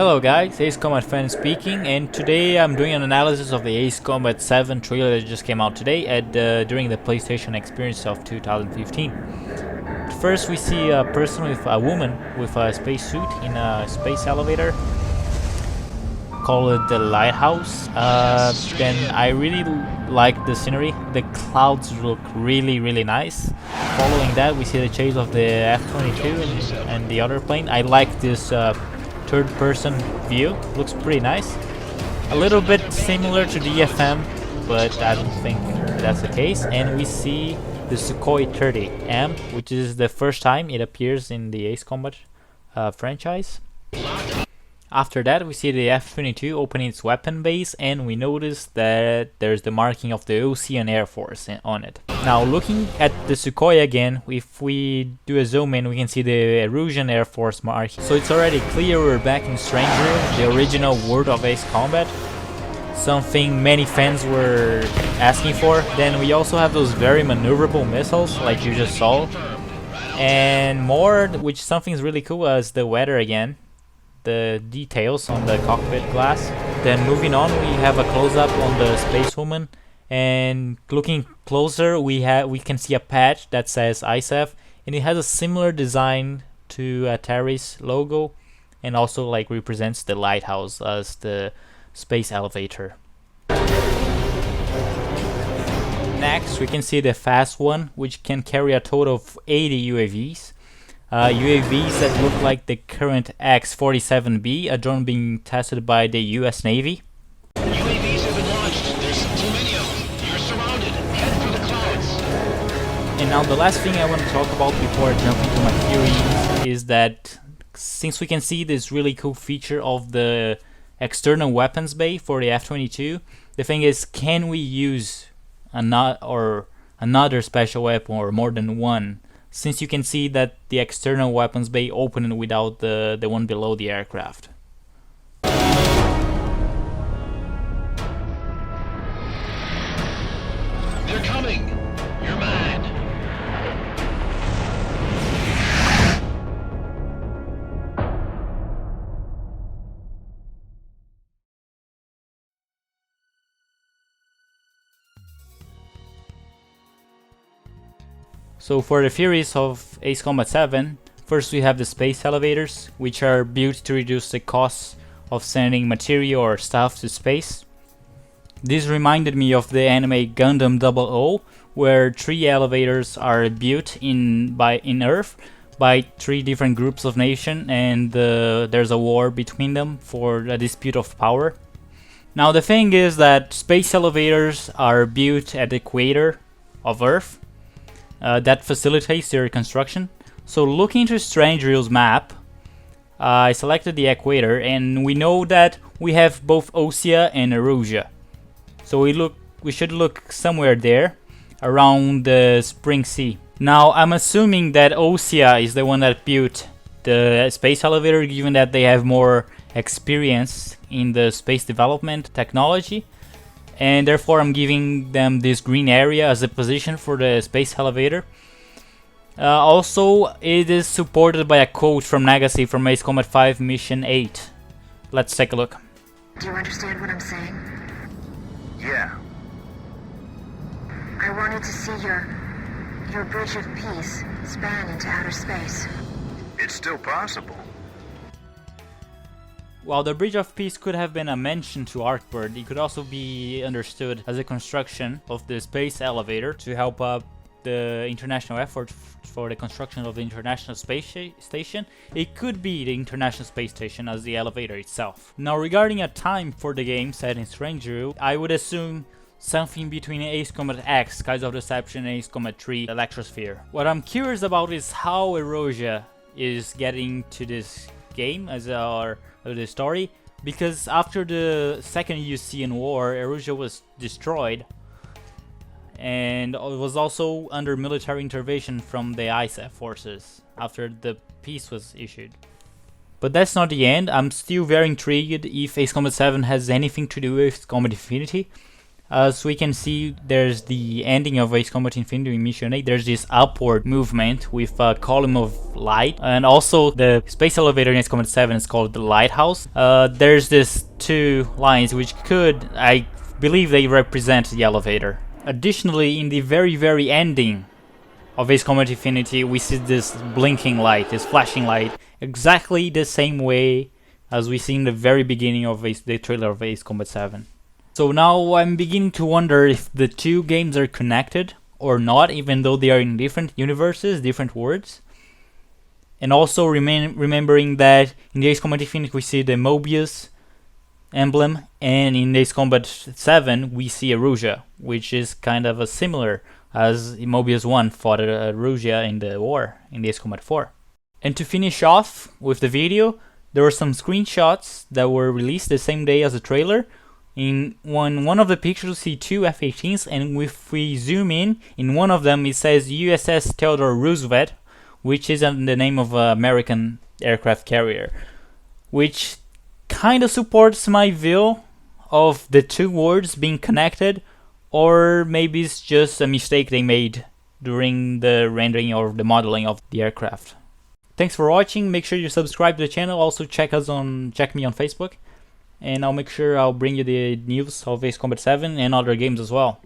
Hello guys, Ace Combat fan speaking, and today I'm doing an analysis of the Ace Combat 7 trailer that just came out today during the PlayStation Experience of 2015. First we see a person with a woman with a spacesuit in a space elevator. Call it the Lighthouse. Then I really like the scenery. The clouds look really nice. Following that we see the chase of the F-22 and the other plane. I like this third-person view. Looks pretty nice. A little bit similar to the FM, but I don't think that's the case. And we see the Sukhoi 30M, which is the first time it appears in the Ace Combat franchise. After that, we see the F-22 opening its weapon base, and we notice that there's the marking of the Ocean Air Force on it. Now, looking at the Sukhoi again, if we do a zoom in, we can see the Erusian Air Force mark. So it's already clear we're back in Stranger, the original world of Ace Combat. Something many fans were asking for. Then we also have those very maneuverable missiles, like you just saw. And more, which something's really cool, is the weather again. The details on the cockpit glass. Then moving on, we have a close-up on the spacewoman, and looking closer we can see a patch that says ISAF, and it has a similar design to Atari's logo, and also like represents the lighthouse as the space elevator. Next we can see the Fast One, which can carry a total of 80 UAVs. UAVs that look like the current X-47B, a drone being tested by the US Navy. UAVs have been launched. There's too many of them. You're surrounded. Head for the clouds. And now the last thing I want to talk about before I jump into my theories is that since we can see this really cool feature of the external weapons bay for the F-22, the thing is, can we use another special weapon or more than one? Since you can see that the external weapons bay opened without the one below the aircraft. They're coming. You're mad. So for the theories of Ace Combat 7, first we have the space elevators, which are built to reduce the costs of sending material or stuff to space. This reminded me of the anime Gundam 00, where 3 elevators are built in Earth by 3 different groups of nations, and there's a war between them for a dispute of power. Now the thing is that space elevators are built at the equator of Earth. That facilitates their construction. So looking into Strangereal's map, I selected the equator, and we know that we have both Osea and Erusia. So we should look somewhere there, around the Spring Sea. Now I'm assuming that Osea is the one that built the space elevator, given that they have more experience in the space development technology. And therefore I'm giving them this green area as a position for the space elevator. Also, it is supported by a quote from Nagase from Ace Combat 5 Mission 8. Let's take a look. Do you understand what I'm saying? Yeah. I wanted to see your bridge of peace span into outer space. It's still possible. While the Bridge of Peace could have been a mention to Arcbird, it could also be understood as a construction of the space elevator to help up the international effort for the construction of the International Space Station. It could be the International Space Station as the elevator itself. Now regarding a time for the game set in Strangereal, I would assume something between Ace Combat X, Skies of Deception, and Ace Combat 3, Electrosphere. What I'm curious about is how Erusia is getting to this game as the story, because after the second Eucian War, Erusia was destroyed and it was also under military intervention from the ISAF forces after the peace was issued. But that's not the end. I'm still very intrigued if Ace Combat 7 has anything to do with Combat Infinity. As we can see, there's the ending of Ace Combat Infinity in Mission 8. There's this upward movement with a column of light, and also the space elevator in Ace Combat 7 is called the Lighthouse. There's this two lines which could, I believe they represent the elevator. Additionally, in the very ending of Ace Combat Infinity, we see this blinking light, this flashing light, exactly the same way as we see in the very beginning of the trailer of Ace Combat 7. So now I'm beginning to wonder if the two games are connected or not, even though they are in different universes, different worlds. And also remembering that in the Ace Combat Infinity we see the Mobius emblem, and in Ace Combat 7 we see Erusea, which is kind of a similar as Mobius 1 fought Erusea in the war in the Ace Combat 4. And to finish off with the video, there were some screenshots that were released the same day as the trailer. In one of the pictures we see two F-18s, and if we zoom in one of them it says USS Theodore Roosevelt, which is the name of an American aircraft carrier, which kind of supports my view of the two words being connected, or maybe it's just a mistake they made during the rendering or the modeling of the aircraft. Thanks for watching. Make sure you subscribe to the channel. Also check me on Facebook, and I'll make sure I'll bring you the news of Ace Combat 7 and other games as well.